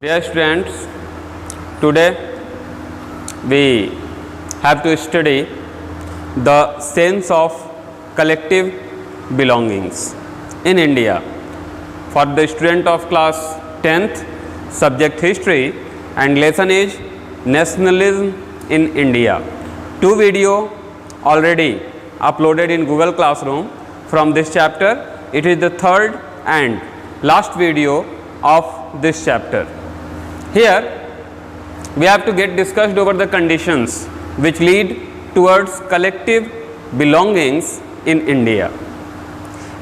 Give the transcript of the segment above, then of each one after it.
Dear students, today we have to study the sense of collective belongings in India. For the student of class 10th, subject history and lesson is nationalism in India. Two video already uploaded in Google Classroom from this chapter. It is the third and last video of this chapter. Here we have to get discussed over the conditions which lead towards collective belongings in India.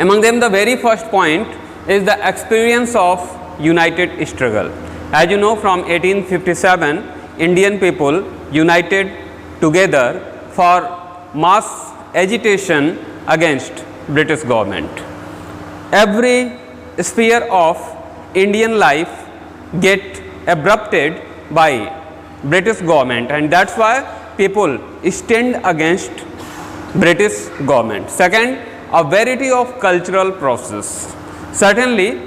Among them, the very first point is the experience of united struggle. As you know, from 1857 Indian people united together for mass agitation against British government. Every sphere of Indian life get abrupted by British government, and that's why people stand against British government. Second, a variety of cultural process. Certainly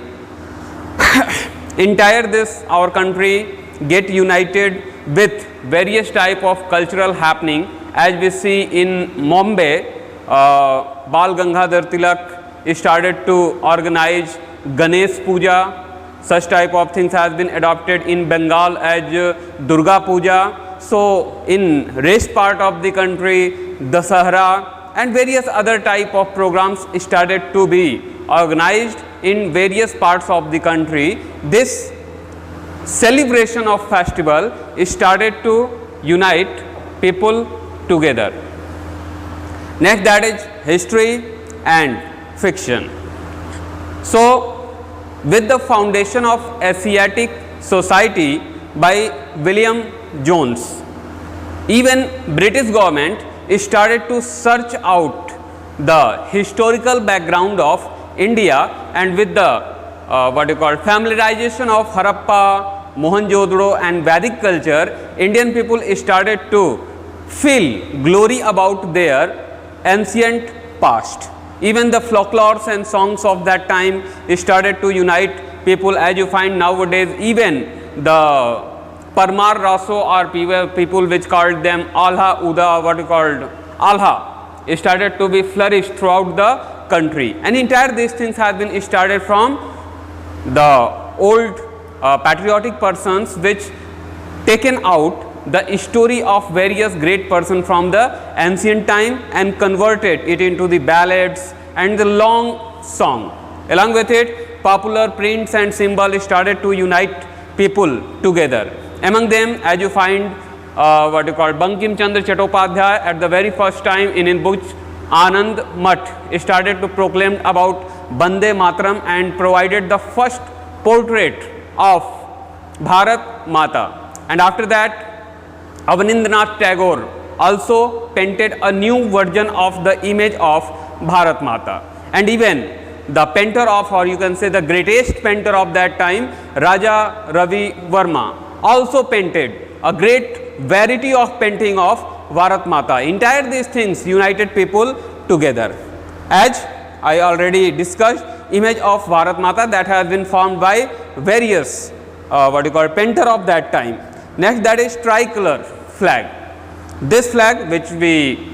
entire this our country get united with various type of cultural happening. As we see in Mumbai, Bal Gangadhar Tilak started to organize Ganesh Puja. Such type of things has been adopted in Bengal as Durga Puja. So in rest part of the country, Dasahara and various other type of programs started to be organized in various parts of the country. This celebration of festival started to unite people together. Next, that is history and fiction. So with the foundation of Asiatic Society by William Jones, even British government started to search out the historical background of India, and with the familiarization of Harappa, Mohenjo-daro and Vedic culture, Indian people started to feel glory about their ancient past. Even the folklores and songs of that time started to unite people, as you find nowadays. Even the Parmar Raso or people which called them Alha Uda, Alha, started to be flourished throughout the country. And entire these things have been started from the old patriotic persons which taken out the story of various great persons from the ancient time and converted it into the ballads and the long song. Along with it, popular prints and symbols started to unite people together. Among them, as you find Bankim Chandra Chattopadhyay at the very first time in which Anand Math started to proclaim about Bande Mataram and provided the first portrait of Bharat Mata. And after that, Abanindranath Tagore also painted a new version of the image of Bharat Mata. And even the painter of, or you can say the greatest painter of that time, Raja Ravi Verma, also painted a great variety of painting of Bharat Mata. Entire these things united people together. As I already discussed, image of Bharat Mata that has been formed by various painter of that time. Next, that is tricolor flag. This flag, which we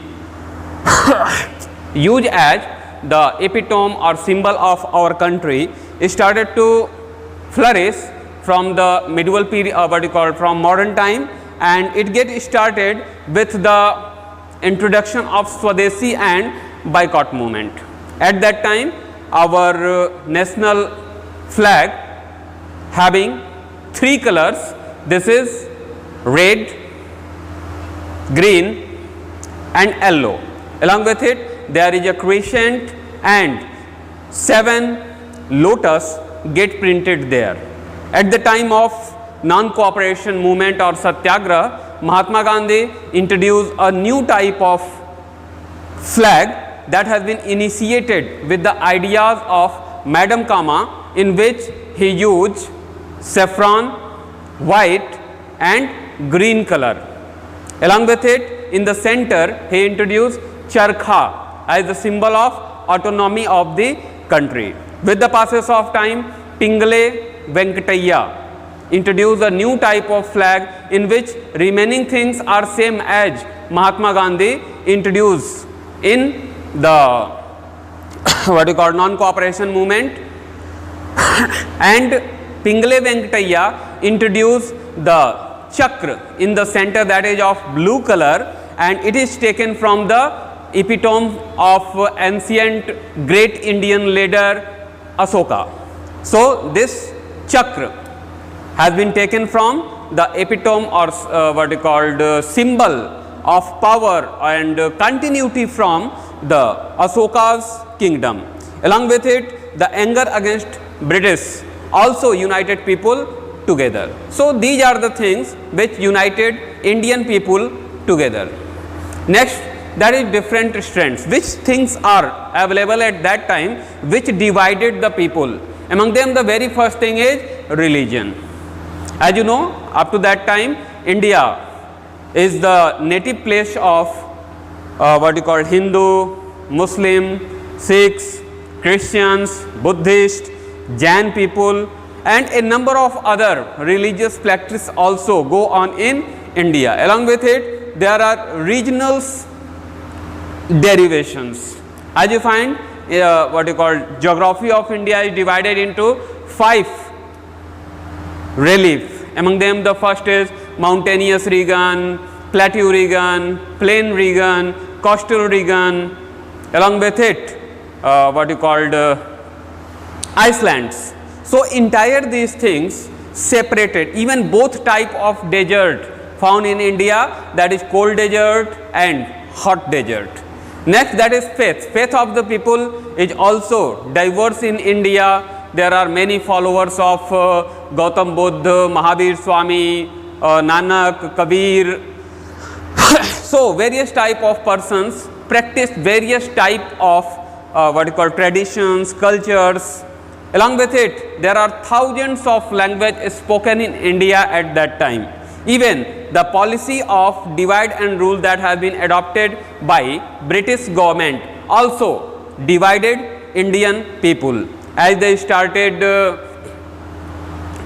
use as the epitome or symbol of our country, started to flourish from the medieval period, from modern time, and it get started with the introduction of Swadeshi and boycott movement. At that time, our national flag having three colors. This is red, green and yellow. Along with it, there is a crescent and 7 lotus get printed there. At the time of non-cooperation movement or Satyagraha, Mahatma Gandhi introduced a new type of flag that has been initiated with the ideas of Madam Kama, in which he used saffron, white and green color. Along with it, in the center, he introduced charkha as the symbol of autonomy of the country. With the passage of time, Pingle Venkatayya introduced a new type of flag in which remaining things are same as Mahatma Gandhi introduced in the what you call non-cooperation movement, and Pingle Venkatayya introduced the chakra in the center, that is of blue color, and it is taken from the epitome of ancient great Indian leader Ashoka. So this chakra has been taken from the epitome or what you called symbol of power and continuity from the Ashoka's kingdom. Along with it, the anger against British also united people together. So these are the things which united Indian people together. Next, that is different strengths. Which things are available at that time which divided the people? Among them, the very first thing is religion. As you know, up to that time, India is the native place of what you call Hindu, Muslim, Sikhs, Christians, Buddhist, Jain people, and a number of other religious practices also go on in India. Along with it, there are regional derivations. As you find, what you call geography of India is divided into 5 reliefs. Among them, the first is mountainous region, plateau region, plain region, coastal region. Along with it, what you called Icelands. So entire these things separated, even both type of desert found in India, that is cold desert and hot desert. Next, that is faith. Faith of the people is also diverse in India. There are many followers of Gautam Buddha, Mahavir Swami, Nanak, Kabir. So various type of persons practice various type of what you call traditions, cultures. Along with it, there are thousands of languages spoken in India at that time. Even the policy of divide and rule that has been adopted by British government also divided Indian people, as they started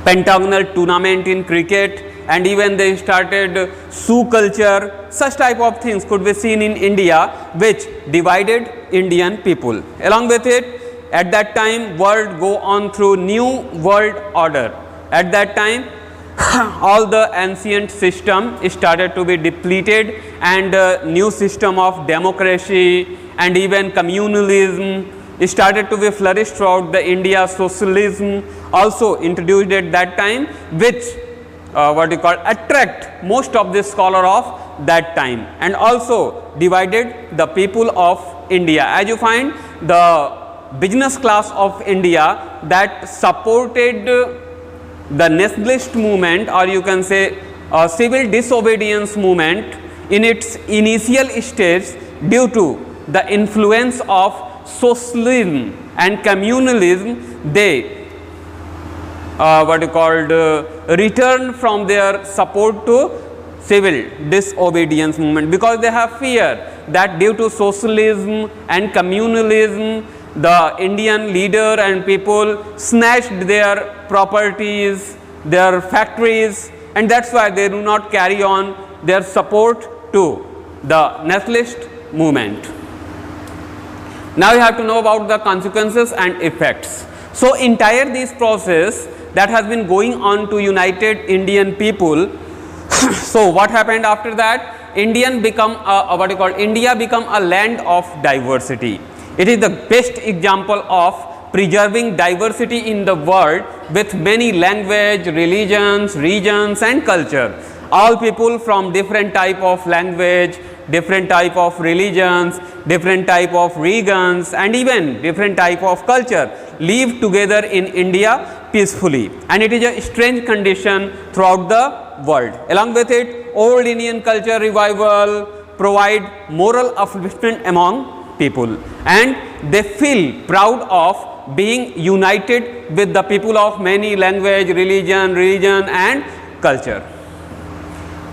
pentagonal tournament in cricket, and even they started Sioux culture. Such type of things could be seen in India which divided Indian people. Along with it, at that time world go on through new world order. At that time all the ancient system started to be depleted, and new system of democracy and even communalism started to be flourished throughout the India. Socialism also introduced at that time, which what you call attract most of the scholar of that time, and also divided the people of India. As you find, the business class of India that supported the nationalist movement, or you can say civil disobedience movement in its initial stage, due to the influence of socialism and communalism, they what you called return from their support to civil disobedience movement, because they have fear that due to socialism and communalism, the Indian leader and people snatched their properties, their factories, and that's why they do not carry on their support to the nationalist movement. Now you have to know about the consequences and effects. So entire this process that has been going on to united Indian people. So what happened after that? India become a land of diversity. It is the best example of preserving diversity in the world, with many language, religions, regions and culture. All people from different type of language, different type of religions, different type of regions and even different type of culture live together in India peacefully, and it is a strange condition throughout the world. Along with it, old Indian culture revival provide moral upliftment among people, and they feel proud of being united with the people of many language, religion and culture.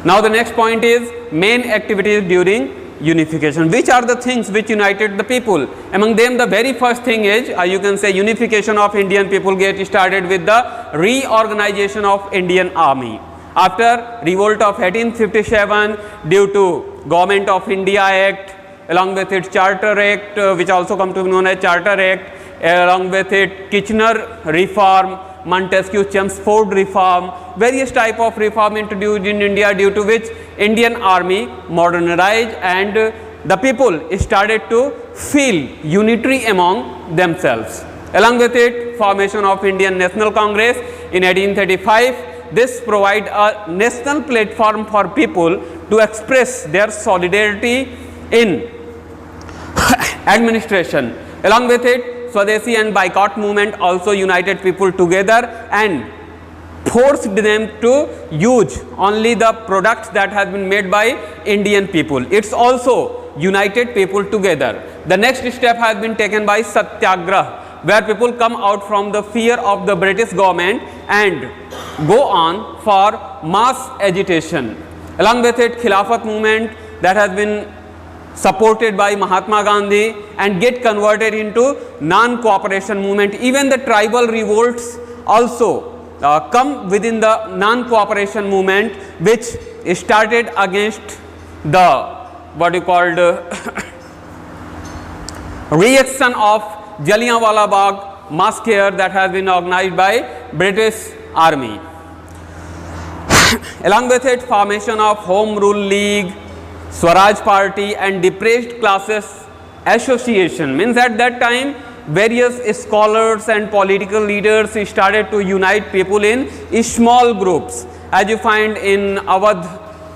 Now the next point is main activities during unification. Which are the things which united the people? Among them, the very first thing is, you can say, unification of Indian people get started with the reorganization of Indian army. After revolt of 1857, due to Government of India Act, along with its Charter Act, which also come to be known as Charter Act, along with it Kitchener Reform, Montesquieu-Chelmsford Reform, various type of reform introduced in India, due to which Indian army modernized and the people started to feel unitary among themselves. Along with it, formation of Indian National Congress in 1835. This provide a national platform for people to express their solidarity in administration. Along with it, Swadeshi and boycott movement also united people together and forced them to use only the products that have been made by Indian people. It's also united people together. The next step has been taken by Satyagraha, where people come out from the fear of the British government and go on for mass agitation. Along with it, Khilafat movement that has been supported by Mahatma Gandhi and get converted into non-cooperation movement. Even the tribal revolts also come within the non-cooperation movement, which started against the what you called reaction of Jallianwala Bagh massacre that has been organized by British Army. Along with it, formation of Home Rule League, Swaraj Party and Depressed Classes Association. Means at that time various scholars and political leaders started to unite people in small groups, as you find in Awadh,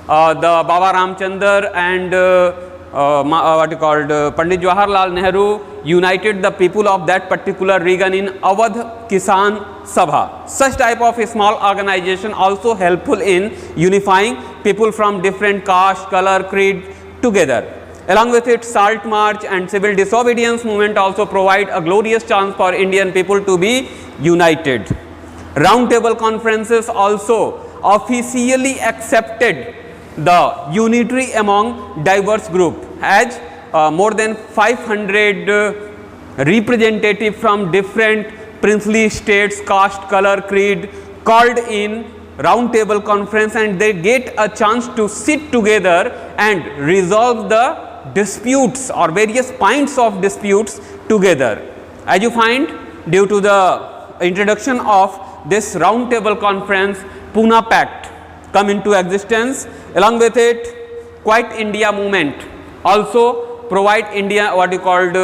the Baba Ramchandar and what you called Pandit Jawaharlal Nehru united the people of that particular region in Awadh Kisan Sabha. Such type of small organization also helpful in unifying people from different caste, color, creed together. Along with it, Salt March and civil disobedience movement also provide a glorious chance for Indian people to be united. Round table conferences also officially accepted the unitary among diverse group, as more than 500 representatives from different princely states, caste, color, creed called in round table conference, and they get a chance to sit together and resolve the disputes or various points of disputes together. As you find, due to the introduction of this round table conference, Pune Pact come into existence. Along with it, Quit India movement also provide India what you called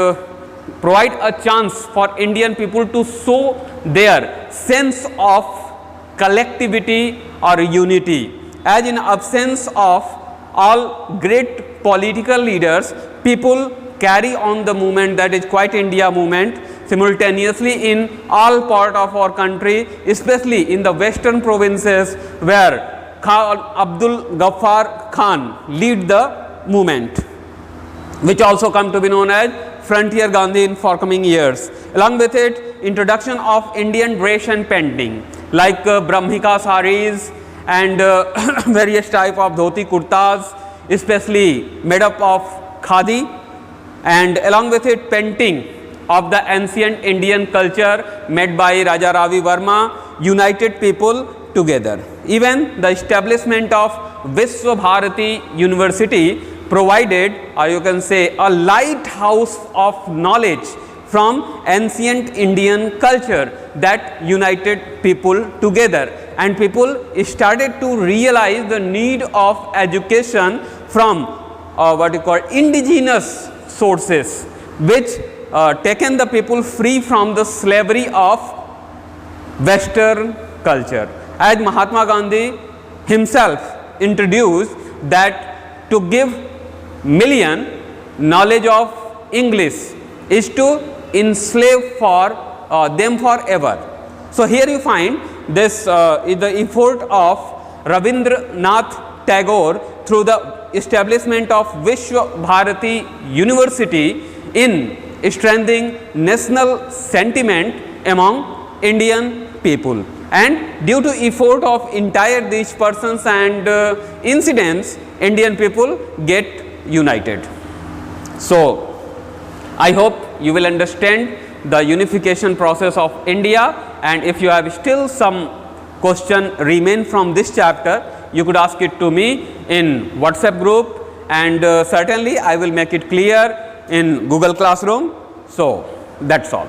provide a chance for Indian people to show their sense of collectivity or unity. As in absence of all great political leaders, people carry on the movement, that is Quit India movement, simultaneously in all part of our country, especially in the western provinces where Abdul Ghaffar Khan lead the movement, which also come to be known as Frontier Gandhi in forthcoming years. Along with it, introduction of Indian dress and painting like Brahmika saris and various type of dhoti kurtas, especially made up of khadi, and along with it, painting of the ancient Indian culture made by Raja Ravi Verma united people together. Even the establishment of Vishwa Bharati University provided, or you can say, a lighthouse of knowledge from ancient Indian culture that united people together, and people started to realize the need of education from what you call indigenous sources, which taken the people free from the slavery of Western culture. As Mahatma Gandhi himself introduced that to give million knowledge of English is to enslave for them forever. So here you find this is the effort of Rabindranath Tagore through the establishment of Vishwa Bharati University in strengthening national sentiment among Indian people. And due to effort of entire these persons and incidents, Indian people get united. So I hope you will understand the unification process of India, and if you have still some question remain from this chapter, you could ask it to me in WhatsApp group, and certainly I will make it clear in Google Classroom. So that's all.